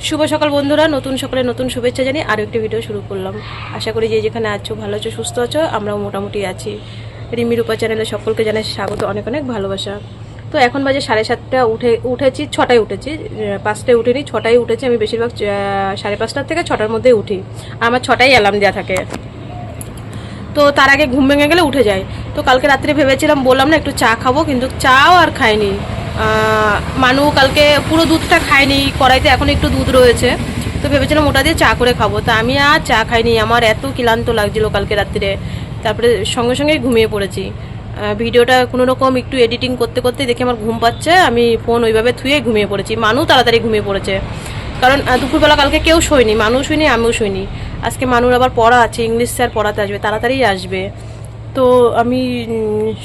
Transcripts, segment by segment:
শুভ সকাল বন্ধুরা, নতুন সকালে নতুন শুভেচ্ছা জানিয়ে আরও একটি ভিডিও শুরু করলাম। আশা করি যে যেখানে আছো ভালো আছো, সুস্থ আছো, আমরাও মোটামুটি আছি। রিমি রূপা চ্যানেলে সকলকে জানাই স্বাগত, অনেক অনেক ভালোবাসা। তো এখন বাজে 7:30, উঠেছি 6টায় উঠেছি, 5টায় উঠিনি, 6টায় উঠেছি। আমি বেশিরভাগ 5:30 থেকে 6টার মধ্যেই উঠি, আমার 6টায় অ্যালার্ম দেওয়া থাকে। তো তার আগে ঘুম ভেঙে গেলে উঠে যায়। তো কালকে রাত্রে ভেবেছিলাম, বললাম না একটু চা খাবো, কিন্তু চাও আর খাইনি। মানু কালকে পুরো দুধটা খায়নি, কড়াইতে এখন একটু দুধ রয়েছে, তো ভেবেছিলাম ওটা দিয়ে চা করে খাবো। তা আমি আর চা খাইনি, আমার এত ক্লান্ত লাগছিলো কালকে রাত্রে। তারপরে সঙ্গে সঙ্গেই ঘুমিয়ে পড়েছি। ভিডিওটা কোনো রকম একটু এডিটিং করতে করতে দেখে আমার ঘুম পাচ্ছে, আমি ফোন ওইভাবে থুয়ে ঘুমিয়ে পড়েছি। মানু তাড়াতাড়ি ঘুমিয়ে পড়েছে, কারণ দুপুরবেলা কালকে কেউ শোয়নি, মানুষ শুইনি, আমিও শুইনি। আজকে মানুর আবার পড়া আছে, ইংলিশ স্যার পড়াতে আসবে, তাড়াতাড়ি আসবে। তো আমি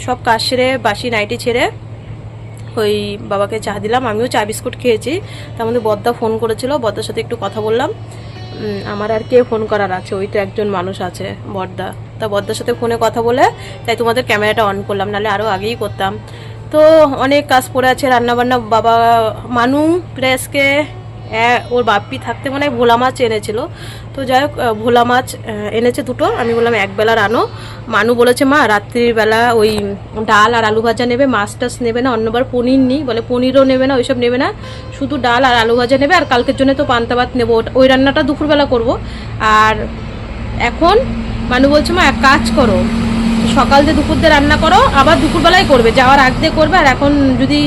সব কাজ সেরে বাসি নাইটি ছেড়ে ওই বাবাকে চা দিলাম, আমিও চা বিস্কুট খেয়েছি। তার মধ্যে বদ্দা ফোন করেছিল, বদ্দার সাথে একটু কথা বললাম। আমার আর কে ফোন করার আছে, ওই তো একজন মানুষ আছে, বদ্দা। তা বদ্দার সাথে ফোনে কথা বলে তাই তোমাদের ক্যামেরাটা অন করলাম, নাহলে আরও আগেই করতাম। তো অনেক কাজ পড়ে আছে, রান্নাবান্না। বাবা মানু প্রেসকে ওর বাপ্পি থাকতে মনে হয় ভোলা মাছ এনেছিল। তো যাই হোক, ভোলা মাছ এনেছে দুটো। আমি বললাম একবেলার আনো। মানু বলেছে মা রাত্রিবেলা ওই ডাল আর আলু ভাজা নেবে, মাছ টাছ নেবে না, অন্যবার পনির নিই, বলে পনিরও নেবে না, ওইসব নেবে না, শুধু ডাল আর আলু ভাজা নেবে। আর কালকের জন্য তো পান্তা ভাত নেবো, ওই রান্নাটা দুপুরবেলা করব। আর এখন মানু বলছে মা এক কাজ করো, সকাল দিয়ে দুপুর দিয়ে রান্না করো, আবার দুপুরবেলায় করবে, যাওয়ার আগ দিয়ে করবে। আর এখন যদি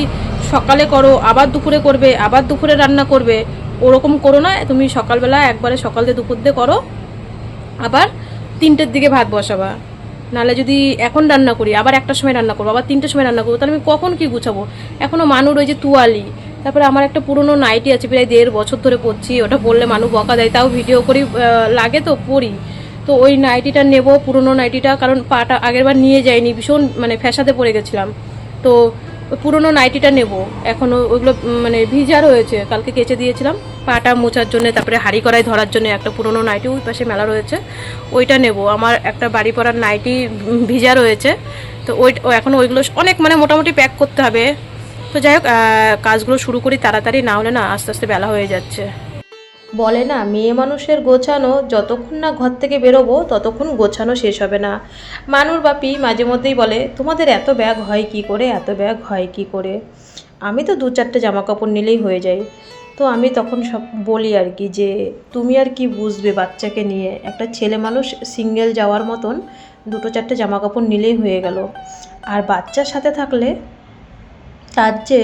সকালে করো আবার দুপুরে করবে, আবার দুপুরে রান্না করবে, ওরকম করো না। তুমি সকালবেলা একবারে সকাল দিয়ে দুপুর দিয়ে করো, আবার 3টের দিকে ভাত বসাবা। নাহলে যদি এখন রান্না করি, আবার 1টার সময় রান্না করবো, আবার 3টের সময় রান্না করবো, তাহলে আমি কখন কি গুছাবো? এখনও মানুর ওই যে তুয়ালি, তারপরে আমার একটা পুরনো নাইটি আছে, প্রায় 1.5 বছর ধরে পরছি, ওটা পরলে মানু বকা দেয়, তাও ভিডিও করি, লাগে তো পরি। তো ওই নাইটিটা নেব, পুরনো নাইটিটা, কারণ পাটা আগেরবার নিয়ে যাইনি, ভীষণ মানে ফ্যাসাতে পড়ে গেছিলাম। তো ওই পুরনো নাইটিটা নেব, এখনও ওইগুলো মানে ভিজা রয়েছে, কালকে কেচে দিয়েছিলাম পাটা মোছার জন্য। তারপরে হাঁড়ি কড়াই ধরার জন্য একটা পুরনো নাইটি ওই পাশে মেলা রয়েছে, ওইটা নেব। আমার একটা বাড়ি পরার নাইটি ভিজা রয়েছে, তো এখন ওইগুলো অনেক মানে মোটামুটি প্যাক করতে হবে। তো যাই হোক, কাজগুলো শুরু করি তাড়াতাড়ি, না হলে না আস্তে আস্তে বেলা হয়ে যাচ্ছে। বলে না, মেয়ে মানুষের গোছানো যতক্ষণ না ঘর থেকে বেরোবো ততক্ষণ গোছানো শেষ হবে না। মানুর বাপি মাঝে মধ্যেই বলে তোমাদের এত ব্যাগ হয় কি করে, এত ব্যাগ হয় কি করে। আমি তো 2-4টে জামা কাপড় নিলেই হয়ে যায়। তো আমি তখন সব বলি আর কি, যে তুমি আর কি বুঝবে বাচ্চাকে নিয়ে, একটা ছেলে মানুষ সিঙ্গেল যাওয়ার মতন 2-4টে জামা কাপড় নিলেই হয়ে গেল। আর বাচ্চার সাথে থাকলে তার যে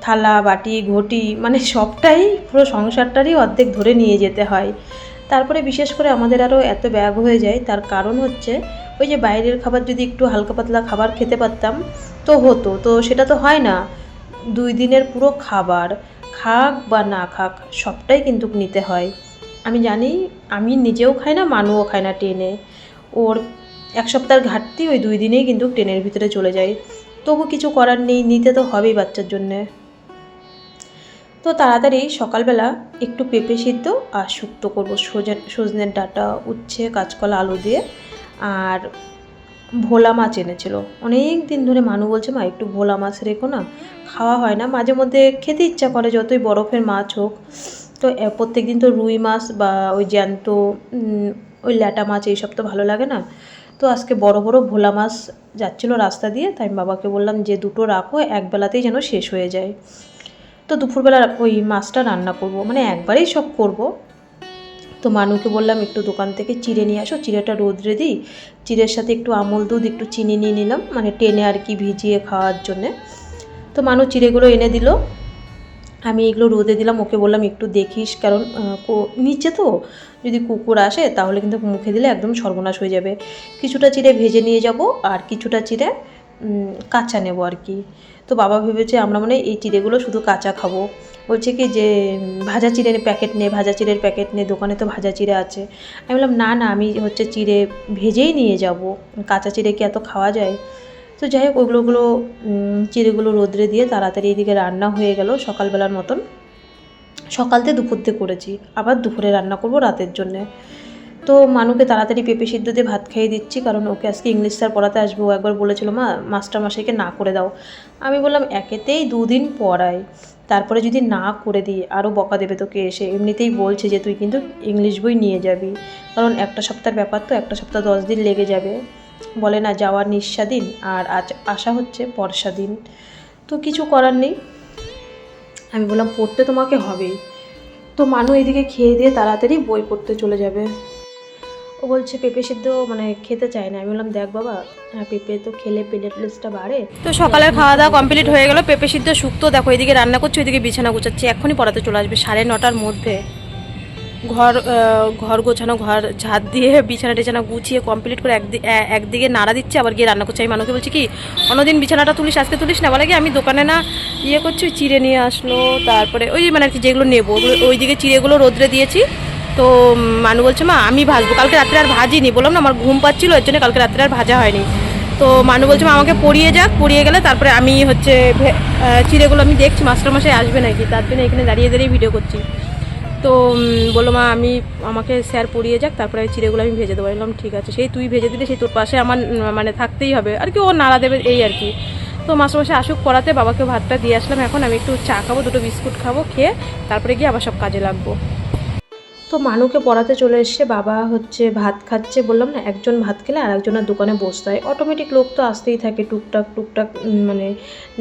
থালা বাটি ঘটি মানে সবটাই পুরো সংসারটারই অর্ধেক ধরে নিয়ে যেতে হয়। তারপরে বিশেষ করে আমাদের আরও এত ব্যাগ হয়ে যায়, তার কারণ হচ্ছে ওই যে বাইরের খাবার যদি একটু হালকা পাতলা খাবার খেতে পারতাম তো হতো, তো সেটা তো হয় না। 2 দিনের পুরো খাবার খাক বা না খাক সবটাই কিন্তু নিতে হয়। আমি জানি, আমি নিজেও খাই না, মানুও খায় না ট্রেনে। ওর 1 সপ্তাহের ঘাটতি ওই 2 দিনেই কিন্তু ট্রেনের ভিতরে চলে যায়। তবু কিছু করার নেই, নিতে তো হবেই বাচ্চার জন্যে। তো তাড়াতাড়ি সকালবেলা একটু পেঁপে সিদ্ধ আর শুক্তো করবো, সজনের ডাঁটা, উচ্ছে, কাঁচকলা, আলু দিয়ে। আর ভোলা মাছ এনেছিল, অনেক দিন ধরে মানু বলছে মা একটু ভোলা মাছ রেখো না, খাওয়া হয় না, মাঝে মধ্যে খেতে ইচ্ছা করে যতই বরফের মাছ হোক। তো প্রত্যেক দিন তো রুই মাছ বা ওই জ্যান্ত ওই ল্যাটা মাছ এইসব তো ভালো লাগে না। তো আজকে বড় বড় ভোলা মাছ যাচ্ছিলো রাস্তা দিয়ে, তাই আমি বাবাকে বললাম যে 2টো রাখো, একবেলাতেই যেন শেষ হয়ে যায়। তো দুপুরবেলা ওই মাছটা রান্না করব, মানে একবারেই সব করব। তো মানুকে বললাম একটু দোকান থেকে চিড়ে নিয়ে আসো, চিড়েটা রোদ্রে দিই, চিড়ের সাথে একটু আমল দুধ একটু চিনি নিয়ে নিলাম, মানে টেনে আর কি ভিজিয়ে খাওয়ার জন্যে। তো মানু চিড়েগুলো এনে দিল, আমি এগুলো রোদে দিলাম, ওকে বললাম একটু দেখিস, কারণ নিচে তো যদি কুকুর আসে তাহলে কিন্তু মুখে দিলে একদম সর্বনাশ হয়ে যাবে। কিছুটা চিড়ে ভেজে নিয়ে যাব আর কিছুটা চিড়ে কাঁচা নেব আর কি। তো বাবা ভেবেছে আমরা মানে এই চিড়েগুলো শুধু কাঁচা খাবো, বলছে কি যে ভাজা চিড়ের প্যাকেট নে, ভাজা চিড়ের প্যাকেট নে, দোকানে তো ভাজা চিড়ে আছে। আমি বললাম না না, আমি হচ্ছে চিড়ে ভেজেই নিয়ে যাব, কাঁচা চিড়ে কি এত খাওয়া যায়। তো যাই হোক, ওগুলো চিড়েগুলো রোদ্রে দিয়ে তাড়াতাড়ি এদিকে রান্না হয়ে গেল সকালবেলার মতন। সকালতে দুপুরতে করেছি, আবার দুপুরে রান্না করব রাতের জন্যে। তো মানুকে তাড়াতাড়ি পেঁপে সিদ্ধ দিয়ে ভাত খাইয়ে দিচ্ছি, কারণ ওকে আজকে ইংলিশ স্যার পড়াতে আসবো। একবার বলেছিল মা মাস্টারমশাইকে না করে দাও, আমি বললাম একেতেই 2 দিন পড়াই, তারপরে যদি না করে দিই আরও বকা দেবে তোকে এসে। এমনিতেই বলছে যে তুই কিন্তু ইংলিশ বই নিয়ে যাবি, কারণ একটা সপ্তাহের ব্যাপার তো, একটা সপ্তাহ 10 দিন লেগে যাবে। বলে না যাওয়ার নিঃস্বাদিন আর আজ আসা হচ্ছে বর্ষা দিন, তো কিছু করার নেই। আমি বললাম পড়তে তোমাকে হবেই। তো মানু এদিকে খেয়ে দিয়ে তাড়াতাড়ি বই পড়তে চলে যাবে। ও বলছে পেঁপে সিদ্ধ মানে খেতে চায় না। আমি বললাম দেখ বাবা, হ্যাঁ পেঁপে তো খেলে প্লেটলেটসটা বাড়ে। তো সকালের খাওয়া দাওয়া কমপ্লিট হয়ে গেল। পেঁপে সিদ্ধ শুক্তো দেখো, এদিকে রান্না করছি, ওইদিকে বিছানা গুছাচ্ছি। এখনই পড়াতে চলে আসবে 9:30টার মধ্যে। ঘর গোছানো, ঘর ঝাড় দিয়ে বিছানা টিছানা গুছিয়ে কমপ্লিট করে একদিকে নাড়া দিচ্ছে, আবার গিয়ে রান্না করছে। আমি মানুষকে বলছি কি অন্যদিন বিছানাটা তুলিস, আজকে তুলিস না। বলে কি আমি দোকানে না ইয়ে করছি, চিড়ে নিয়ে আসলো। তারপরে ওই মানে আর কি যেগুলো নেবো ওই দিকে চিড়েগুলো রোদ্রে দিয়েছি। তো মানু বলছে মা আমি ভাজবো, কালকে রাত্রে আর ভাজিনি, বললাম না আমার ঘুম পাচ্ছিল, এর জন্য কালকে রাত্রে আর ভাজা হয়নি। তো মানু বলছে মা আমাকে পড়িয়ে যাক, পড়িয়ে গেলে তারপরে আমি হচ্ছে চিড়েগুলো আমি দেখছি মাস্টারমশাই আসবে নাকি, তার জন্য এখানে দাঁড়িয়ে দাঁড়িয়ে ভিডিও করছি। তো বললো মা আমাকে স্যার পড়িয়ে যাক, তারপরে চিড়েগুলো আমি ভেজে দেবো। বললাম ঠিক আছে, সেই তুই ভেজে দিলে সেই তোর পাশে আমার মানে থাকতেই হবে আর কি, ও নাড়া দেবে এই আর কি। তো মাস্টারমশাই আসুক পড়াতে, বাবাকে ভাতটা দিয়ে আসলাম। এখন আমি একটু চা খাবো, 2টো বিস্কুট খাবো, খেয়ে তারপরে গিয়ে আবার সব কাজে লাগবো। তো মানুকে পড়াতে চলে এসছে, বাবা হচ্ছে ভাত খাচ্ছে। বললাম না একজন ভাত খেলে আর একজনের দোকানে বসতে হয়, অটোমেটিক লোক তো আসতেই থাকে টুকটাক টুকটাক মানে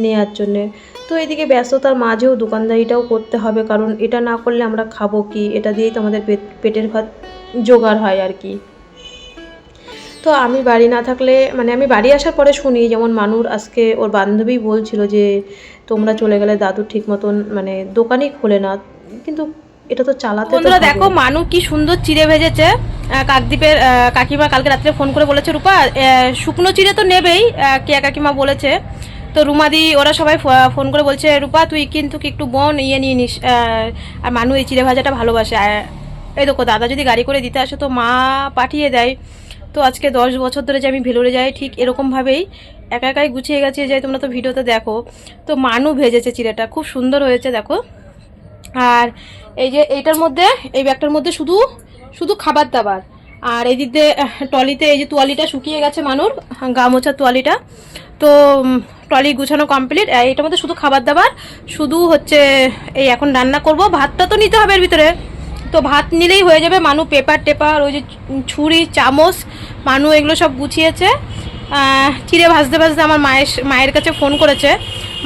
নেওয়ার জন্যে। তো এদিকে ব্যস্ততার মাঝেও দোকানদারিটাও করতে হবে, কারণ এটা না করলে আমরা খাবো কি, এটা দিয়েই তো আমাদের পেটের ভাত জোগাড় হয় আর কি। তো আমি বাড়ি না থাকলে মানে আমি বাড়ি আসার পরে শুনি, যেমন মানুর আজকে ওর বান্ধবী বলছিল যে তোমরা চলে গেলে দাদু ঠিক মতন মানে দোকানই খোলে না, কিন্তু এটা তো চালাতে। বন্ধুরা দেখো মানু কি সুন্দর চিড়ে ভেজেছে। কাকদ্বীপের কাকিমা কালকে রাত্রে ফোন করে বলেছে রূপা শুকনো চিড়ে তো নেবেই, কে কাকিমা বলেছে। তো রুমাদি ওরা সবাই ফোন করে বলছে রূপা তুই কিন্তু একটু বোন ইয়ে নিয়ে নিস, আর মানু এই চিড়ে ভাজাটা ভালোবাসে। এই দেখো দাদা যদি গাড়ি করে দিতে আসে তো মা পাঠিয়ে দেয়। তো আজকে 10 বছর ধরে যে আমি ভেলোরে যাই, ঠিক এরকমভাবেই একা একাই গুছিয়ে গেছিয়ে যাই, তোমরা তো ভিডিওতে দেখো। তো মানু ভেজেছে চিড়েটা, খুব সুন্দর হয়েছে দেখো। আর এই যে এইটার মধ্যে, এই ব্যাগটার মধ্যে শুধু শুধু খাবার দাবার। আর এই দিক দিয়ে ট্রলিতে এই যে তোয়ালিটা শুকিয়ে গেছে মানুর, গা মোছার তোয়ালিটা। তো ট্রলি গুছানো কমপ্লিট। এটার মধ্যে শুধু খাবার দাবার, শুধু হচ্ছে এই এখন রান্না করব। ভাতটা তো নিতে হবে এর ভিতরে, তো ভাত নিলেই হয়ে যাবে। মানু পেপার টেপার ওই যে ছুরি চামচ মানু এগুলো সব গুছিয়েছে। চিড়ে ভাজতে ভাজতে আমার মায়ের কাছে ফোন করেছে,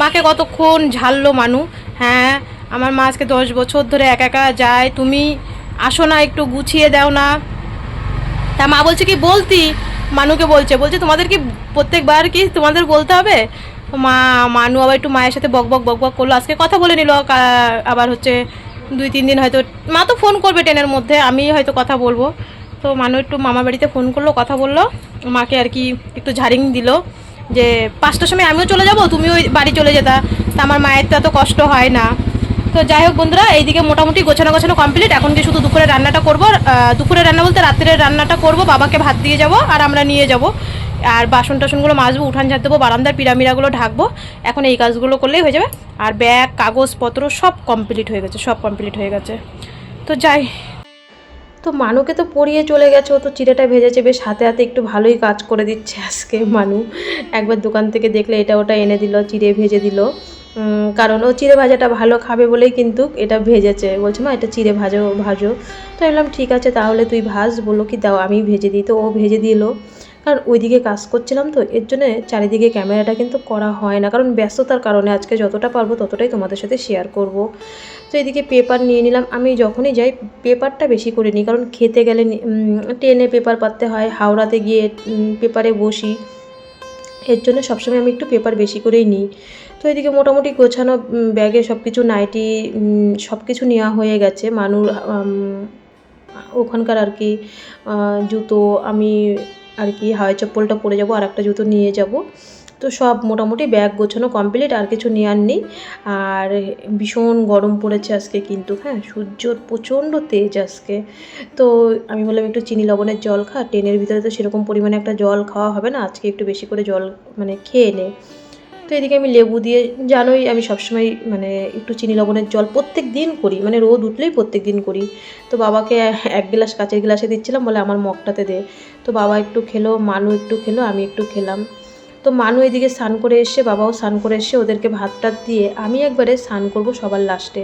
মাকে কতক্ষণ ঝাললো মানু। হ্যাঁ আমার মা আজকে 10 বছর ধরে একা একা যায়, তুমি আসো না, একটু গুছিয়ে দাও না। তা মা বলছে কি বলতি, মানুকে বলছে তোমাদের কি প্রত্যেকবার কি তোমাদের বলতে হবে। মানু আবার একটু মায়ের সাথে বক বক করলো। আজকে কথা বলে নিল, আবার হচ্ছে 2-3 দিন হয়তো মা তো ফোন করবে ট্রেনের মধ্যে, আমি হয়তো কথা বলবো। তো মানু একটু মামা বাড়িতে ফোন করলো, কথা বললো, মাকে আর কি একটু ঝাড়িং দিল যে 5টার সময় আমিও চলে যাব, তুমিও বাড়ি চলে যেতা, তা আমার মায়ের তো এত কষ্ট হয় না। তো যাই হোক বন্ধুরা, এইদিকে মোটামুটি গোছানো কমপ্লিট। এখন কি শুধু দুপুরে রান্নাটা করব, দুপুরে রান্না বলতে রাত্রের রান্নাটা করব, বাবাকে ভাত দিয়ে যাব আর আমরা নিয়ে যাব। আর বাসন টাসনগুলো মাজবো, উঠান ঝাড় দেবো, বারান্দার পিরামিরাগুলো ঢাকবো। এখন এই কাজগুলো করলেই হয়ে যাবে। আর ব্যাগ কাগজপত্র সব কমপ্লিট হয়ে গেছে। তো যাই, তো মানুকে তো পড়িয়ে চলে গেছে, ও তো চিড়েটা ভেজেছে বেশ হাতে হাতে, একটু ভালোই কাজ করে দিচ্ছে আজকে মানু। একবার দোকান থেকে দেখলে এটা ওটা এনে দিল, চিড়ে ভেজে দিল, কারণ ও চিড়ে ভাজাটা ভালো খাবে বলেই কিন্তু এটা ভেজেছে। বলছে মা এটা চিড়ে ভাজো। তো আমি বললাম ঠিক আছে তাহলে তুই ভাজ। বললো কি দাও আমি ভেজে দিই। তো ও ভেজে দিল, কারণ ওইদিকে কাজ করছিলাম তো, এর জন্য চারিদিকে ক্যামেরাটা কিন্তু করা হয় না, কারণ ব্যস্ততার কারণে। আজকে যতটা পারবো ততটাই তোমাদের সাথে শেয়ার করব। তো এদিকে পেপার নিয়ে নিলাম। আমি যখনই যাই পেপারটা বেশি করে নিই, কারণ খেতে গেলে ট্রেনে পেপার পাততে হয়, হাওড়াতে গিয়ে পেপারে বসি, এর জন্য সবসময় আমি একটু পেপার বেশি করেই নিই। তো এদিকে মোটামুটি গোছানো ব্যাগে সব কিছু নাইটি সব কিছু নেওয়া হয়ে গেছে। মানুর ওখানকার আর কি জুতো আমি আর কি হাওয়াই চপ্পলটা পরে যাব, আর একটা জুতো নিয়ে যাব। তো সব মোটামুটি ব্যাগ গোছানো কমপ্লিট, আর কিছু নেওয়ার নেই। আর ভীষণ গরম পড়েছে আজকে কিন্তু, হ্যাঁ সূর্যর প্রচণ্ড তেজ আজকে। তো আমি বললাম একটু চিনি লবণের জল খা, ট্রেনের ভিতরে তো সেরকম পরিমাণে একটা জল খাওয়া হবে না, আজকে একটু বেশি করে জল মানে খেয়ে নে। তো এদিকে আমি লেবু দিয়ে, জানোই আমি সবসময় মানে একটু চিনি লবণের জল প্রত্যেক দিন করি, মানে রোদ উঠলেই প্রত্যেক দিন করি। তো বাবাকে 1 গ্লাস কাচের গ্লাসে দিচ্ছিলাম, বলে আমার মগটাতে দে। তো বাবা একটু খেলো, মানু একটু খেলো, আমি একটু খেলাম। তো তো মানু এদিকে স্নান করে এসছে, বাবাও স্নান করে এসছে, ওদেরকে ভাত টাত দিয়ে আমি একবারে স্নান করব সবার লাস্টে।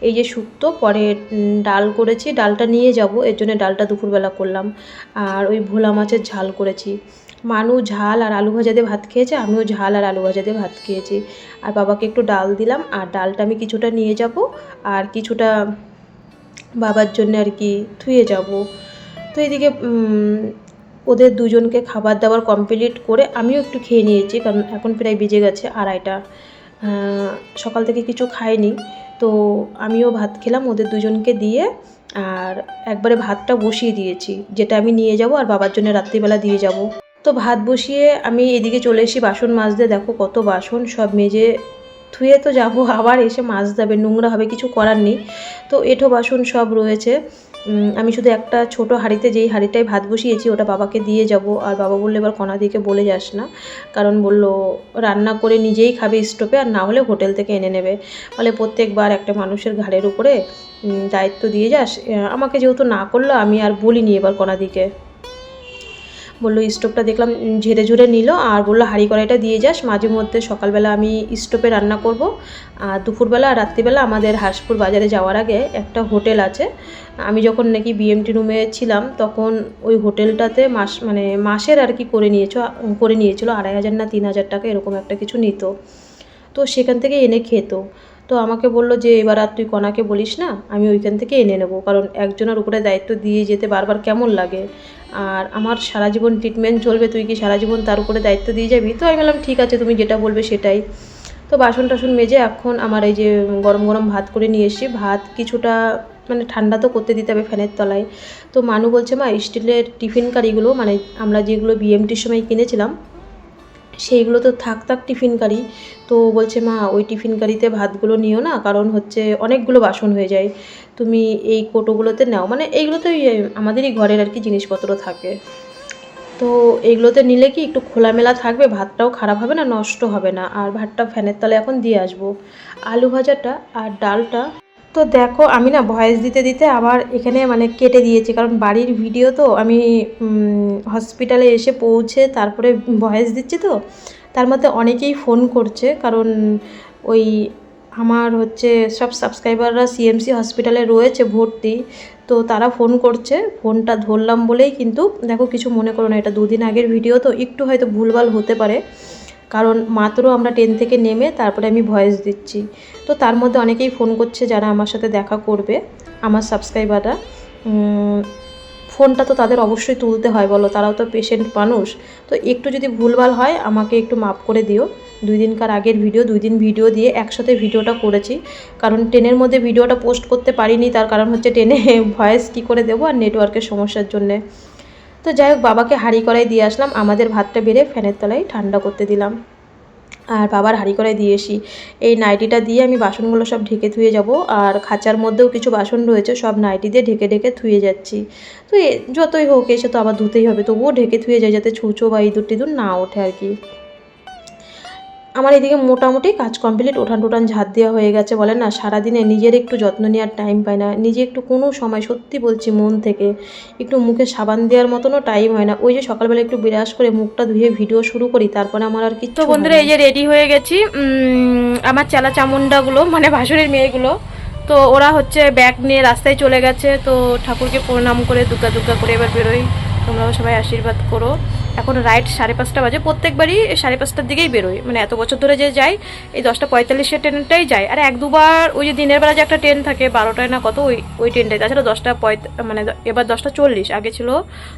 এই যে শুক্তো, পরে ডাল করেছি, ডালটা নিয়ে যাব, এর জন্য ডালটা দুপুরবেলা করলাম। আর ওই ভোলা মাছের ঝাল করেছি। মানু ঝাল আর আলু ভাজা দিয়ে ভাত খেয়েছে, আমিও ঝাল আর আলু ভাজা দিয়ে ভাত খেয়েছি। আর বাবাকে একটু ডাল দিলাম, আর ডালটা আমি কিছুটা নিয়ে যাব আর কিছুটা বাবার জন্য আর কি ধুয়ে যাব। তো এদিকে ওদের দুজনকে খাবার দাবার কমপ্লিট করে আমিও একটু খেয়ে নিয়েছি, কারণ এখন প্রায় বেজে গেছে 2:30। সকাল থেকে কিছু খাইনি, তো আমিও ভাত খেলাম ওদের দুজনকে দিয়ে। আর একবারে ভাতটা বসিয়ে দিয়েছি, যেটা আমি নিয়ে যাব আর বাবার জন্য রাত্রিবেলা দিয়ে যাব। তো ভাত বসিয়ে আমি এদিকে চলে এসেছি বাসন মাজতে। দেখো কত বাসন, সব মেজে ধুয়ে তো যাব, আবার এসে মাজতে হবে, নোংরা হবে, কিছু করার নেই। তো এঁঠো বাসন সব রয়েছে। আমি শুধু একটা ছোট হাঁড়িতে, যেই হাঁড়িটায় ভাত বসিয়েছি, ওটা বাবাকে দিয়ে যাব। আর বাবা বললো এবার কণাদিকে বলে যাস না, কারণ বললো রান্না করে নিজেই খাবে স্টোভে, আর না হলে হোটেল থেকে এনে নেবে। বলে প্রত্যেকবার একটা মানুষের ঘাড়ের উপরে দায়িত্ব দিয়ে যাস। আমাকে যেহেতু না করলো, আমি আর বলিনি এবার কণাদিকে। বললো স্টোভটা দেখলাম ঝেড়ে ঝুড়ে নিল, আর বললো হাঁড়ি কড়াইটা দিয়ে যাস, মাঝে মধ্যে সকালবেলা আমি স্টোভে রান্না করব। আর দুপুরবেলা আর রাত্রিবেলা আমাদের হাঁসপুর বাজারে যাওয়ার আগে একটা হোটেল আছে। আমি যখন নাকি বিএমটি রুমে ছিলাম, তখন ওই হোটেলটাতে মাসের আর কি করে নিয়েছিল 2,500 না 3,000 টাকা এরকম একটা কিছু নিত। তো সেখান থেকে এনে খেত। তো আমাকে বললো যে এবার আর তুই কণাকে বলিস না, আমি ওইখান থেকে এনে নেবো, কারণ একজনের উপরে দায়িত্ব দিয়ে যেতে বারবার কেমন লাগে। আর আমার সারা জীবন ট্রিটমেন্ট চলবে, তুই কি সারা জীবন তার উপরে দায়িত্ব দিয়ে যাবি? তো আমি বললাম ঠিক আছে, তুমি যেটা বলবে সেটাই। তো বাসন টাসন মেজে এখন আমার এই যে গরম গরম ভাত করে নিয়ে এসেছি। ভাত কিছুটা ঠান্ডা তো করতে দিতে হবে ফ্যানের তলায়। তো মানু বলছে মা স্টিলের টিফিন কারিগুলো, আমরা যেগুলো বিএমটির সময় কিনেছিলাম, সেইগুলো তো থাক টিফিন কারি। তো বলছে মা ওই টিফিন কারিতে ভাতগুলো নিও না, কারণ হচ্ছে অনেকগুলো বাসন হয়ে যায়, তুমি এই কোটোগুলোতে নাও। এইগুলোতে আমাদেরই ঘরের আর কি জিনিসপত্র থাকে, তো এইগুলোতে নিলে কি একটু খোলামেলা থাকবে, ভাতটাও খারাপ হবে না, নষ্ট হবে না। আর ভাতটা ফ্যানের তলে এখন দিয়ে আসবো। আলু ভাজাটা আর ডালটা তো দেখো আমি না ভয়েস দিতে দিতে আবার এখানে কেটে দিয়েছি, কারণ বাড়ির ভিডিও তো আমি হসপিটালে এসে পৌঁছে তারপরে ভয়েস দিচ্ছি। তো তার মধ্যে অনেকেই ফোন করছে, কারণ ওই আমার হচ্ছে সব সাবস্ক্রাইবাররা সিএমসি হসপিটালে রয়েছে ভর্তি। তো তারা ফোন করছে, ফোনটা ধরলাম বলেই কিন্তু দেখো, কিছু মনে করো না, এটা 2 দিন আগের ভিডিও, তো একটু হয়তো ভুলভাল হতে পারে, কারণ মাত্র আমরা ট্রেন থেকে নেমে তারপরে আমি ভয়েস দিচ্ছি। তো তার মধ্যে অনেকেই ফোন করছে যারা আমার সাথে দেখা করবে, আমার সাবস্ক্রাইবাররা। ফোনটা তো তাদের অবশ্যই তুলতে হয়, বলো, তারাও তো পেশেন্ট মানুষ। তো একটু যদি ভুলভাল হয় আমাকে একটু মাফ করে দিও। 2 দিনকার আগের ভিডিও, 2 দিন ভিডিও দিয়ে একসাথে ভিডিওটা করেছি, কারণ ট্রেনের মধ্যে ভিডিওটা পোস্ট করতে পারিনি। তার কারণ হচ্ছে ট্রেনে ভয়েস কী করে দেবো, আর নেটওয়ার্কের সমস্যার জন্যে। তো যাই হোক, বাবাকে হাঁড়ি কড়াই দিয়ে আসলাম, আমাদের ভাতটা বেড়ে ফ্যানের তলায় ঠান্ডা করতে দিলাম। আর বাবার হাঁড়ি কড়াই দিয়ে এসি। এই নাইটিটা দিয়ে আমি বাসনগুলো সব ঢেকে ধুয়ে যাব। আর খাঁচার মধ্যেও কিছু বাসন রয়েছে, সব নাইটি দিয়ে ঢেকে ঢেকে ধুয়ে যাচ্ছি। তো যতই হোক এসে তো আবার ধুতেই হবে, তবুও ঢেকে ধুয়ে যায়, যাতে ছুঁচো বা ইঁদুর টিঁদুর না ওঠে আর কি। আমার এদিকে মোটামুটি কাজ কমপ্লিট, উঠান টুঠান ঝাড় দেওয়া হয়ে গেছে। বলে না সারাদিনে নিজের একটু যত্ন নেওয়ার টাইম পায় না, নিজে একটু কোনো সময়, সত্যি বলছি মন থেকে, একটু মুখে সাবান দেওয়ার মতনও টাইম হয় না। ওই যে সকালবেলা একটু বিরাস করে মুখটা ধুয়ে ভিডিও শুরু করি, তারপরে আমার আর কি। তো বন্ধুরা এই যে রেডি হয়ে গেছি, আমার চেলা চামুন্ডাগুলো ভাসুরের মেয়েগুলো, তো ওরা হচ্ছে ব্যাগ নিয়ে রাস্তায় চলে গেছে। তো ঠাকুরকে প্রণাম করে দুর্গা দুর্গা করে এবার বেরোই। তোমরাও সবাই আশীর্বাদ করো। এখন রাইট 5:30 বাজে, প্রত্যেকবারই 5:30 দিকেই বেরোই, এত বছর ধরে যে যাই, এই 10:45 ট্রেনটাই যাই। আর 1-2বার ওই যে দিনের বেলা যে একটা ট্রেন থাকে 12টায় না কত, ওই ট্রেনটাই। তাছাড়া 10:40 এবার 10:40, আগে ছিল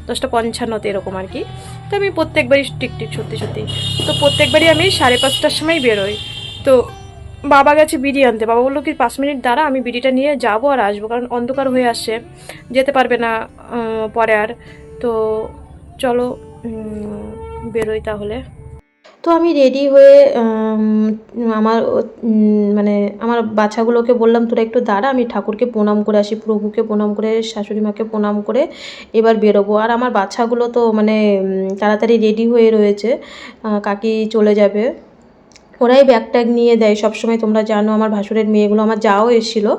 10:55 এরকম আর কি। তো আমি প্রত্যেকবারই টিক সত্যি তো প্রত্যেকবারই আমি 5:30টার সময় বেরোই। তো বাবা গেছে বিড়ি আনতে, বাবা বললো কি 5 মিনিট দাঁড়া, আমি বিড়িটা নিয়ে যাবো আর আসবো, কারণ অন্ধকার হয়ে আসছে, যেতে পারবে না পরে আর। তো চলো বেরোই তাহলে। তো আমি রেডি হয়ে আমার আমার বাচ্চাগুলোকে বললাম তোরা একটু দাঁড়া, আমি ঠাকুরকে প্রণাম করে আসি, প্রভুকে প্রণাম করে, শাশুড়ি মাকে প্রণাম করে এবার বেরোবো। আর আমার বাচ্চাগুলো তো তাড়াতাড়ি রেডি হয়ে রয়েছে, কাকি চলে যাবে ওরাই ব্যাগ ট্যাগ নিয়ে দেয় সবসময়। তোমরা জানো আমার ভাসুরের মেয়েগুলো, আমার যাও এসেছিলো,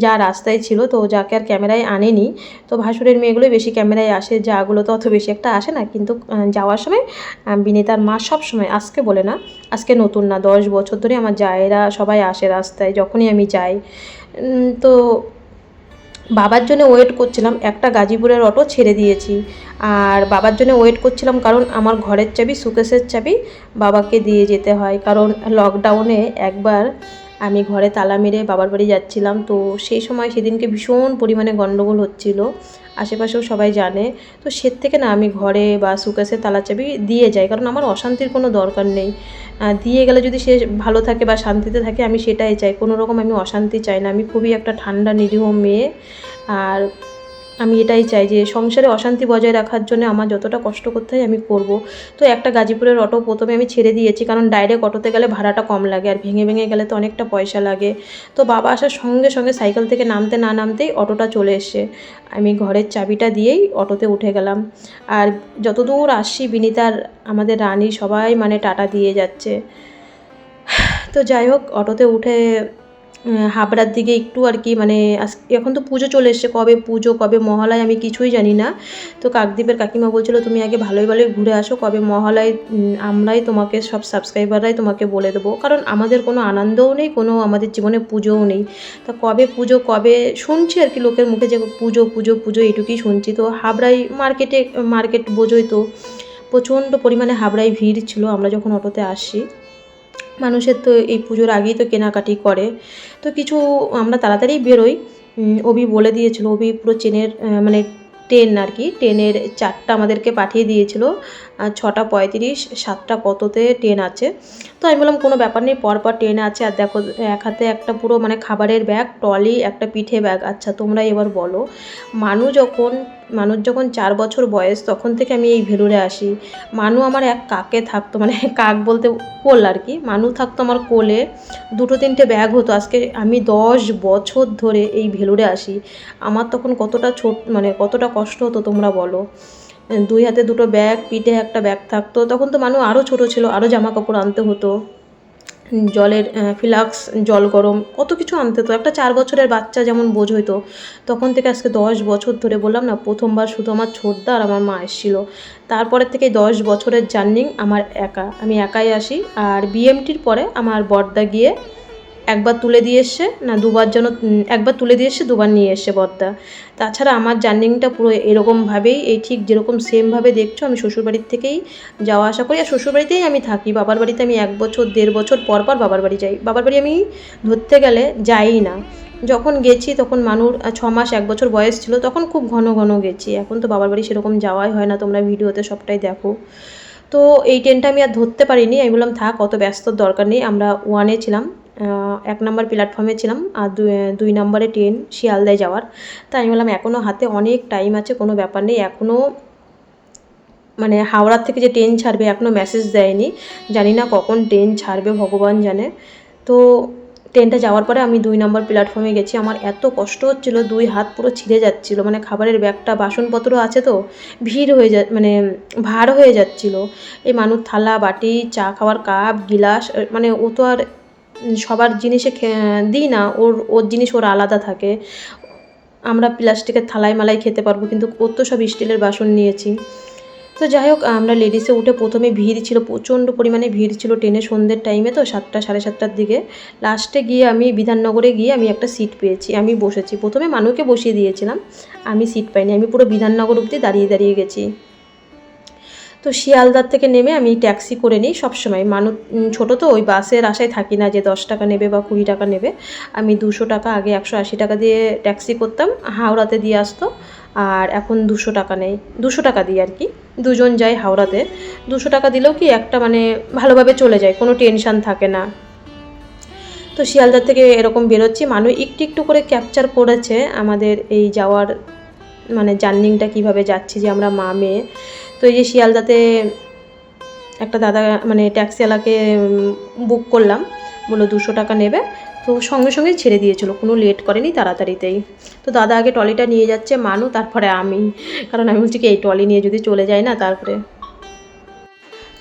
যা রাস্তায় ছিল, তো যাকে আর ক্যামেরায় আনেনি। তো ভাসুরের মেয়েগুলোই বেশি ক্যামেরায় আসে, যাগুলো তো অত বেশি একটা আসে না। কিন্তু যাওয়ার সময় বিনিতার মা সব সময়, আজকে বলে না, আজকে নতুন না, 10 বছর ধরে আমার জায়েরা সবাই আসে রাস্তায় যখনই আমি যাই। তো বাবার জন্য ওয়েট করছিলাম, একটা গাজীপুরের অটো ছেড়ে দিয়েছি। আর বাবার জন্য ওয়েট করছিলাম কারণ আমার ঘরের চাবি, সুকেসের চাবি বাবাকে দিয়ে যেতে হয়। কারণ লকডাউনে একবার আমি ঘরে তালা মেরে বাবার বাড়ি যাচ্ছিলাম, তো সেই সময় সেদিনকে ভীষণ পরিমাণে গণ্ডগোল হচ্ছিল, আশেপাশেও সবাই জানে। তো সে থেকে না আমি ঘরে বা সুকেসের তালা চাবি দিয়ে যাই, কারণ আমার অশান্তির কোনো দরকার নেই। দিয়ে গেলে যদি সে ভালো থাকে বা শান্তিতে থাকে, আমি সেটাই চাই, কোনো রকম আমি অশান্তি চাই না। আমি খুবই একটা ঠান্ডা নিরীহ মেয়ে, আর আমি এটাই চাই যে সংসারে অশান্তি বজায় রাখার জন্য আমার যতটা কষ্ট করতে হয় আমি করব। তো একটা গাজীপুরের অটো প্রথমে আমি ছেড়ে দিয়েছি, কারণ ডাইরেক্ট অটোতে গেলে ভাড়াটা কম লাগে, আর ভেঙে ভেঙে গেলে তো অনেকটা পয়সা লাগে। তো বাবা আসার সঙ্গে সঙ্গে সাইকেল থেকে নামতে না নামতেই অটোটা চলে এসে আমি ঘরের চাবিটা দিয়েই অটোতে উঠে গেলাম। আর যতদূর আসছি বিনিতার, আমাদের রানী সবাই মানে টাটা দিয়ে যাচ্ছে। তো যাই হোক, অটোতে উঠে হাবড়ার দিকে একটু আর কি, মানে এখন তো পুজো চলে এসছে, কবে পুজো কবে মহালয় আমি কিছুই জানি না। তো কাকদ্বীপের কাকিমা বলছিল তুমি আগে ভালোই ভালোই ঘুরে আসো, কবে মহালয় আমরাই তোমাকে, সব সাবস্ক্রাইবাররাই তোমাকে বলে দেবো। কারণ আমাদের কোনো আনন্দও নেই, কোনো আমাদের জীবনে পুজোও নেই। তা কবে পুজো, কবে শুনছি আর কি লোকের মুখে যে পুজো পুজো পুজো এইটুকুই শুনছি। তো হাবড়ায় মার্কেট বোঝোই তো, প্রচণ্ড পরিমাণে হাবড়ায় ভিড় ছিল আমরা যখন অটোতে আসছি। মানুষের তো এই পুজোর আগেই তো কেনাকাটি করে, তো কিছু আমরা তাড়াতাড়ি বেরোই। অভি বলে দিয়েছিল, অভি পুরো চেনের মানে ট্রেন আর কি, ট্রেনের চারটা আমাদেরকে পাঠিয়ে দিয়েছিল, 6:35 7টা কততে ট্রেন আছে। তো আমি বললাম কোনো ব্যাপার নেই, পরপর ট্রেন আছে। আর দেখো এক হাতে একটা পুরো মানে খাবারের ব্যাগ, ট্রলি, একটা পিঠে ব্যাগ। আচ্ছা তোমরা এবার বলো, মানুষ যখন 4 বছর বয়স, তখন থেকে আমি এই ভেলুরে আসি। মানু আমার এক কাকে থাকতো, মানে কাক বলতে কোল আর কি, মানু থাকতো আমার কোলে, 2-3টে ব্যাগ হতো। আজকে আমি 10 বছর ধরে এই ভেলুরে আসি, আমার তখন কতটা মানে কতটা কষ্ট হতো তোমরা বলো। 2 হাতে 2টো ব্যাগ, পিঠে একটা ব্যাগ থাকতো। তখন তো মানু আরও ছোট ছিল, আরও জামা কাপড় আনতে হতো, জলের ফ্লাক্স, জল গরম, কত কিছু আনতে হতো। একটা 4 বছরের বাচ্চা যেমন বোঝ হইতো, তখন থেকে আজকে 10 বছর ধরে, বললাম না, প্রথমবার শুধু আমার ছোটদা আর আমার মা এসেছিলো। তারপরের থেকে 10 বছরের জার্নি আমার আমি একাই আসি। আর বিএমটির পরে আমার বড়দা গিয়ে একবার তুলে দিয়ে এসছে, না দুবার, যেন একবার তুলে দিয়ে এসছে, দুবার নিয়ে এসছে বড়দা। তাছাড়া আমার জার্নিংটা পুরো এরকমভাবেই, এই ঠিক যেরকম সেমভাবে দেখছো, আমি শ্বশুরবাড়ির থেকেই যাওয়া আসা করি। আর শ্বশুরবাড়িতেই আমি থাকি, বাবার বাড়িতে আমি 1 বছর 1.5 বছর পর পর বাবার বাড়ি যাই। বাবার বাড়ি আমি ধরতে গেলে যাই না, যখন গেছি তখন মানুর 6 মাস 1 বছর বয়স ছিল, তখন খুব ঘন ঘন গেছি। এখন তো বাবার বাড়ি সেরকম যাওয়াই হয় না, তোমরা ভিডিওতে সবটাই দেখো। তো এই ট্রেনটা আমি আর ধরতে পারিনি, আমি বললাম থাক, অত ব্যস্তর দরকার নেই। আমরা 1-এ ছিলাম, 1 নম্বর প্ল্যাটফর্মে ছিলাম, আর 2 নম্বরে ট্রেন শিয়ালদায় যাওয়ার। তাই আমি বললাম এখনও হাতে অনেক টাইম আছে, কোনো ব্যাপার নেই। এখনও মানে হাওড়ার থেকে যে ট্রেন ছাড়বে এখনও মেসেজ দেয়নি, জানি না কখন ট্রেন ছাড়বে, ভগবান জানে। তো ট্রেনটা যাওয়ার পরে আমি 2 নম্বর প্ল্যাটফর্মে গেছি। আমার এত কষ্ট হচ্ছিলো, 2 হাত পুরো ছিঁড়ে যাচ্ছিলো, মানে খাবারের ব্যাগটা, বাসনপত্র আছে তো, ভিড় হয়ে মানে ভার হয়ে যাচ্ছিলো। এই মানুষ থালা বাটি, চা খাওয়ার কাপ গিলাস, মানে ও তো আর সবার জিনিসে দিই না, ওর জিনিস ওর আলাদা থাকে। আমরা প্লাস্টিকের থালায় মালাই খেতে পারবো, কিন্তু ওর তো সব স্টিলের বাসন নিয়েছি। তো যাই হোক, আমরা লেডিসে উঠে প্রথমে ভিড় ছিল, প্রচণ্ড পরিমাণে ভিড় ছিল ট্রেনে, সন্ধ্যের টাইমে তো, 7টা 7:30টার দিকে। লাস্টে গিয়ে আমি বিধাননগরে গিয়ে আমি একটা সিট পেয়েছি, আমি বসেছি। প্রথমে মানুকে বসিয়ে দিয়েছিলাম, আমি সিট পাইনি, আমি পুরো বিধাননগর অবধি দাঁড়িয়ে দাঁড়িয়ে গেছি। তো শিয়ালদার থেকে নেমে আমি ট্যাক্সি করে নিই সবসময়। ছোটো তো, ওই বাসের আশায় থাকি না যে 10 টাকা নেবে বা 20 টাকা নেবে। আমি 200 টাকা, আগে 180 টাকা দিয়ে ট্যাক্সি করতাম, হাওড়াতে দিয়ে আসতো। আর এখন 200 টাকা নেই, 200 টাকা দিই আর কি, দুজন যাই হাওড়াতে। 200 টাকা দিলেও কি একটা মানে ভালোভাবে চলে যায়, কোনো টেনশান থাকে না। তো শিয়ালদার থেকে এরকম বেরোচ্ছি, মানুষ একটু একটু করে ক্যাপচার করেছে আমাদের এই যাওয়ার মানে জার্নিংটা কীভাবে যাচ্ছি, যে আমরা মা মেয়ে। তো এই যে শিয়ালদাতে একটা দাদা মানে ট্যাক্সিওয়ালাকে বুক করলাম, বললো 200 টাকা নেবে। তো সঙ্গে সঙ্গেই ছেড়ে দিয়েছিল, কোনো লেট করেনি, তাড়াতাড়িতেই। তো দাদা আগে ট্রলিটা নিয়ে যাচ্ছে, মানু, তারপরে আমি, কারণ আমি বলছি কি এই ট্রলি নিয়ে যদি চলে যায় না তারপরে।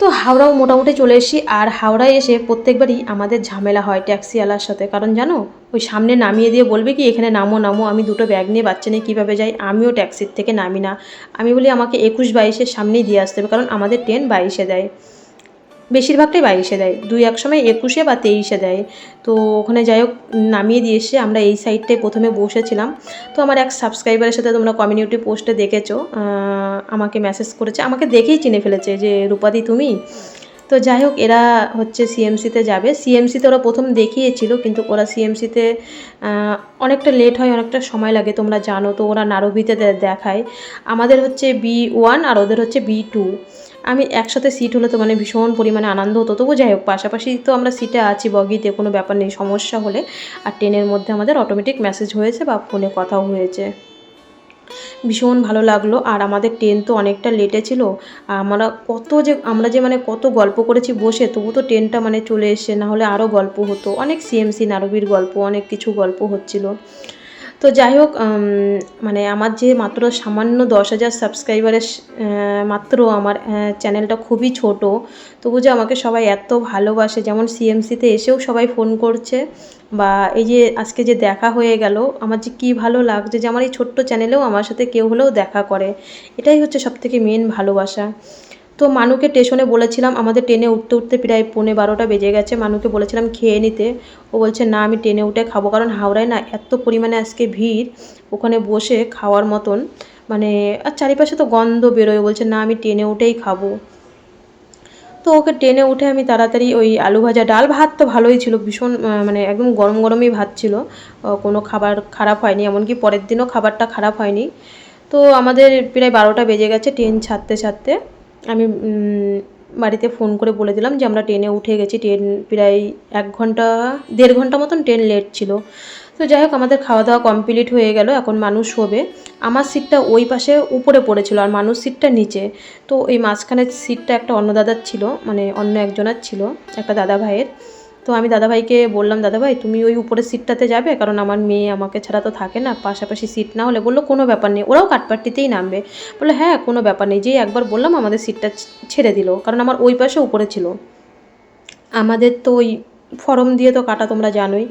তো হাওড়াও মোটামুটি চলে এসেছি। আর হাওড়ায় এসে প্রত্যেকবারই আমাদের ঝামেলা হয় ট্যাক্সিওয়ালার সাথে, কারণ জানো ওই সামনে নামিয়ে দিয়ে বলবে কি এখানে নামো নামো, আমি দুটো ব্যাগ নিয়ে বাচ্চা নিয়ে কীভাবে যাই, আমিও ট্যাক্সির থেকে নামি না। আমি বলি আমাকে 21-22-এর সামনেই দিয়ে আসতে হবে, কারণ আমাদের ট্রেন 22-এ দেয়, বেশিরভাগটাই 22-এ দেয়, 2-1 সময় 21-এ বা 23-এ দেয়। তো ওখানে যাই হোক নামিয়ে দিয়ে এসে আমরা এই সাইডটায় প্রথমে বসেছিলাম। তো আমার এক সাবস্ক্রাইবারের সাথে তোমরা কমিউনিটি পোস্টে দেখেছো, আমাকে মেসেজ করেছে, আমাকে দেখেই চিনে ফেলেছে যে রূপাদি তুমি। তো যাই হোক এরা হচ্ছে সিএমসিতে যাবে। সিএমসিতে ওরা প্রথম দেখিয়েছিল, কিন্তু ওরা সিএমসিতে অনেকটা লেট হয়, অনেকটা সময় লাগে তোমরা জানো। তো ওরা নারবিতে দেখায়, আমাদের হচ্ছে B1 আর ওদের হচ্ছে B2। আমি একসাথে সিট হলে তো মানে ভীষণ পরিমাণে আনন্দ হতো। তবু যাই হোক পাশাপাশি তো আমরা সিটে আছি বগিতে, কোনো ব্যাপার নেই সমস্যা হলে। আর ট্রেনের মধ্যে আমাদের অটোমেটিক মেসেজ হয়েছে বা ফোনে কথাও হয়েছে, ভীষণ ভালো লাগলো। আর আমাদের ট্রেন তো অনেকটা লেটে ছিল, আমরা যে মানে কত গল্প করেছি বসে, তবু তো ট্রেনটা মানে চলে এসে, না হলে আরও গল্প হতো, অনেক সিএমসি নারবির গল্প, অনেক কিছু গল্প হচ্ছিল। তো যাই হোক মানে আমার যে মাত্র সামান্য 10,000 সাবস্ক্রাইবারের মাত্র আমার চ্যানেলটা খুবই ছোট, তবু যে আমাকে সবাই এত ভালোবাসে, যেমন সিএমসিতে এসেও সবাই ফোন করছে, বা এই যে আজকে যে দেখা হয়ে গেল, আমার যে কী ভালো লাগছে যে আমার এই ছোট্ট চ্যানেলেও আমার সাথে কেউ হলেও দেখা করে। এটাই হচ্ছে সবথেকে মেন ভালোবাসা। তো মানুকে স্টেশনে বলেছিলাম, আমাদের ট্রেনে উঠতে উঠতে প্রায় 11:15 বেজে গেছে, মানুকে বলেছিলাম খেয়ে নিতে। ও বলছে না আমি ট্রেনে উঠে খাবো, কারণ হাওড়ায় না এত পরিমাণে আজকে ভিড়, ওখানে বসে খাওয়ার মতন মানে, আর চারিপাশে তো গন্ধ বেরোয়, বলছে না আমি ট্রেনে উঠেই খাবো। তো ওকে ট্রেনে উঠে আমি তাড়াতাড়ি ওই আলু ভাজা, ডাল ভাত তো ভালোই ছিল, ভীষণ মানে একদম গরম গরমই ভাত ছিল, কোনো খাবার খারাপ হয়নি, এমনকি পরের দিনও খাবারটা খারাপ হয়নি। তো আমাদের প্রায় 12টা বেজে গেছে ট্রেন ছাড়তে ছাড়তে। আমি বাড়িতে ফোন করে বলে দিলাম যে আমরা ট্রেনে উঠে গেছি, ট্রেন প্রায় 1-1.5 ঘন্টা মতন ট্রেন লেট ছিল। তো যাই হোক আমাদের খাওয়া দাওয়া কমপ্লিট হয়ে গেল, এখন মানুষ হবে। আমার সিটটা ওই পাশে উপরে পড়েছিল আর মানুষ সিটটা নিচে। তো এই মাঝখানের সিটটা একটা অন্য দাদার ছিল, মানে অন্য একজনের ছিল, একটা দাদা ভাইয়ের। তো আমি দাদাভাইকে বললাম দাদাভাই তুমি ওই উপরের সিটটাতে যাবে, কারণ আমার মেয়ে আমাকে ছাড়া তো থাকে না, পাশাপাশি সিট না হলে। বললো কোনো ব্যাপার নেই, ওরাও কাঠপাট্টিতেই নামবে। বললো হ্যাঁ কোনো ব্যাপার নেই। যেই একবার বললাম আমাদের সিটটা ছেড়ে দিল, কারণ আমার ওই পাশে উপরে ছিল। আমাদের তো ওই ফরম দিয়ে তো কাটা তোমরা জানোই।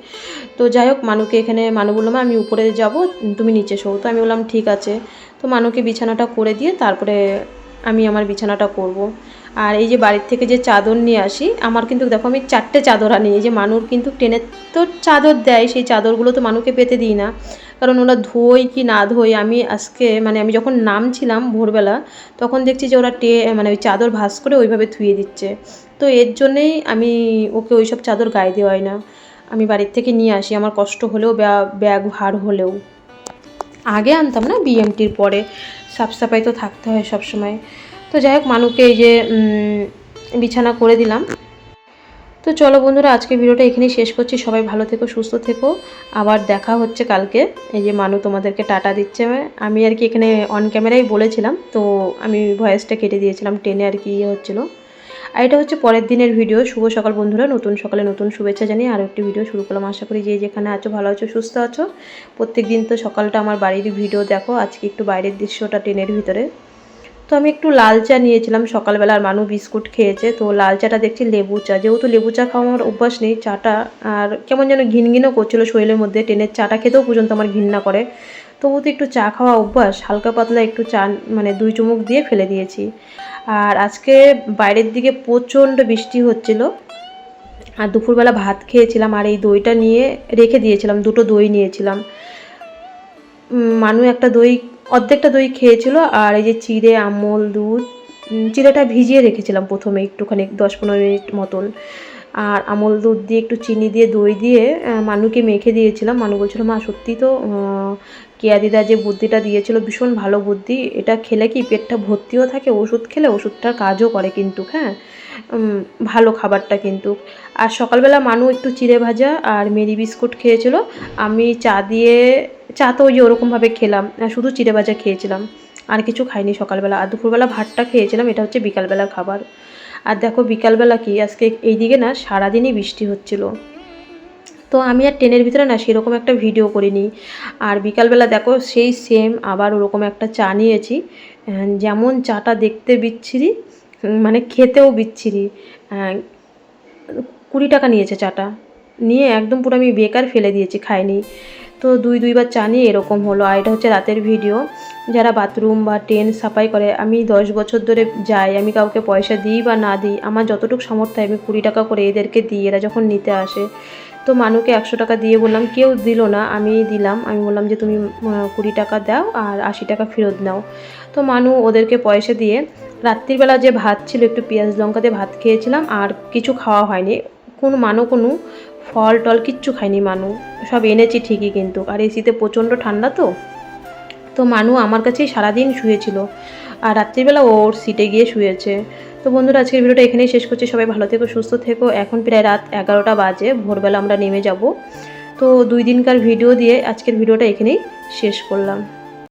তো যাই হোক মানুকে এখানে মানু বললাম আমি উপরে যাব, তুমি নিচে শোও। তো আমি বললাম ঠিক আছে। তো মানুকে বিছানাটা করে দিয়ে তারপরে আমি আমার বিছানাটা করব। আর এই যে বাড়ির থেকে যে চাদর নিয়ে আসি, আমার কিন্তু দেখো আমি 4টে চাদর আনি। এই যে মানুর কিন্তু ট্রেনের তো চাদর দেয়, সেই চাদরগুলো তো মানুকে পেতে দিই না, কারণ ওরা ধোয় কি না ধোয়। আমি আজকে মানে আমি যখন নামছিলাম ভোরবেলা, তখন দেখছি যে ওরা মানে ওই চাদর ভাঁজ করে ওইভাবে ধুয়ে দিচ্ছে। তো এর জন্যেই আমি ওকে ওইসব চাদর গায়ে দেওয়াই না, আমি বাড়ির থেকে নিয়ে আসি, আমার কষ্ট হলেও ব্যাগ ভার হলেও। আগে আনতাম না, বিএমটির পরে সাফ সাফাই তো থাকতে হয় সব সময়। তো যাই হোক মানুকে এই যে বিছানা করে দিলাম। তো চলো বন্ধুরা আজকে ভিডিওটা এখানেই শেষ করছি। সবাই ভালো থেকো, সুস্থ থেকো, আবার দেখা হচ্ছে কালকে। এই যে মানু তোমাদেরকে টাটা দিচ্ছে। আমি আর কি এখানে অন ক্যামেরাই বলেছিলাম, তো আমি ভয়েসটা কেটে দিয়েছিলাম, ট্রেনে আর কি হচ্ছিলো। আর এটা হচ্ছে পরের দিনের ভিডিও। শুভ সকাল বন্ধুরা, নতুন সকালে নতুন শুভেচ্ছা জানিয়ে আরও একটি ভিডিও শুরু করলাম। আশা করি যে যেখানে আছো ভালো আছো, সুস্থ আছো। প্রত্যেক দিন তো সকালটা আমার বাড়ির ভিডিও দেখো, আজকে একটু বাইরের দৃশ্যটা ট্রেনের ভিতরে। তো আমি একটু লাল চা নিয়েছিলাম সকালবেলা, আর মানু বিস্কুট খেয়েছে। তো লাল চাটা দেখছি লেবু চা, যেহেতু লেবু চা খাওয়া আমার অভ্যাস নেই, চাটা আর কেমন যেন ঘিনঘিনও করছিলো শরীরের মধ্যে, ট্রেনের চাটা খেতেও পর্যন্ত আমার ঘৃণা করে। তবু তো একটু চা খাওয়া অভ্যাস, হালকা পাতলা একটু চা মানে 2 চুমুক দিয়ে ফেলে দিয়েছি। আর আজকে বাইরের দিকে প্রচণ্ড বৃষ্টি হচ্ছিল, আর দুপুরবেলা ভাত খেয়েছিলাম, আর এই দইটা নিয়ে রেখে দিয়েছিলাম, 2টো দই নিয়েছিলাম। মানু একটা দই, অর্ধেকটা দই খেয়েছিল। আর এই যে চিড়ে, আমল দুধ, চিড়েটা ভিজিয়ে রেখেছিলাম প্রথমে একটুখানি 10-15 মিনিট মতন, আর আমল দুধ দিয়ে একটু চিনি দিয়ে দই দিয়ে মানুকে মেখে দিয়েছিলাম। মানু বলছিল মা সত্যি তো কেয়া দিদা যে বুদ্ধিটা দিয়েছিল ভীষণ ভালো বুদ্ধি, এটা খেলে কি পেটটা ভর্তিও থাকে, ওষুধ খেলে ওষুধটার কাজও করে কিন্তু, হ্যাঁ ভালো খাবারটা কিন্তু। আর সকালবেলা মানু একটু চিড়ে ভাজা আর মেরি বিস্কুট খেয়েছিল, আমি চা তো ওই যে ওরকমভাবে খেলাম, শুধু চিড়ে ভাজা খেয়েছিলাম, আর কিছু খাইনি সকালবেলা। আর দুপুরবেলা ভাতটা খেয়েছিলাম, এটা হচ্ছে বিকালবেলার খাবার। আর দেখো বিকালবেলা কি আজকে এইদিকে না সারাদিনই বৃষ্টি হচ্ছিল। তো আমি আর ট্রেনের ভিতরে না সেরকম একটা ভিডিও করিনি। আর বিকালবেলা দেখো সেই সেম আবার ওরকম একটা চা নিয়েছি, যেমন চাটা দেখতে বিচ্ছিরি মানে খেতেও বিচ্ছিরি। 20 টাকা নিয়েছে চাটা, নিয়ে একদম পুরো আমি বেকার ফেলে দিয়েছি, খাইনি। তো দুইবার চা নিয়ে এরকম হলো। আর এটা হচ্ছে রাতের ভিডিও। যারা বাথরুম বা ট্রেন সাফাই করে, আমি 10 বছর ধরে যাই, আমি কাউকে পয়সা দিই বা না দিই, আমার যতটুকু সামর্থ্য আমি 20 টাকা করে এদেরকে দিই, এরা যখন নিতে আসে। তো মানুকে 100 টাকা দিয়ে বললাম, কেউ দিল না, আমি দিলাম। আমি বললাম যে তুমি 20 টাকা দাও আর 80 টাকা ফেরত নাও। তো মানু ওদেরকে পয়সা দিয়ে রাত্রিবেলা যে ভাত ছিল, একটু পেঁয়াজ লঙ্কা দিয়ে ভাত খেয়েছিলাম, আর কিছু খাওয়া হয়নি। কোনো ফল টল কিচ্ছু খায়নি মানু। সব এনেছি ঠিকই, কিন্তু আর এই শীতে প্রচণ্ড ঠান্ডা। তো মানু আমার কাছেই সারাদিন শুয়েছিল, আর রাত্রিবেলা ওর সিটে গিয়ে শুয়েছে। তো বন্ধুরা, আজকের ভিডিওটা এখানেই শেষ করছি। সবাই ভালো থেকো, সুস্থ থেকো। এখন প্রায় রাত 11টা বাজে, ভোরবেলা আমরা নেমে যাব। তো 2 দিনকার ভিডিও দিয়ে আজকের ভিডিওটা এখানেই শেষ করলাম।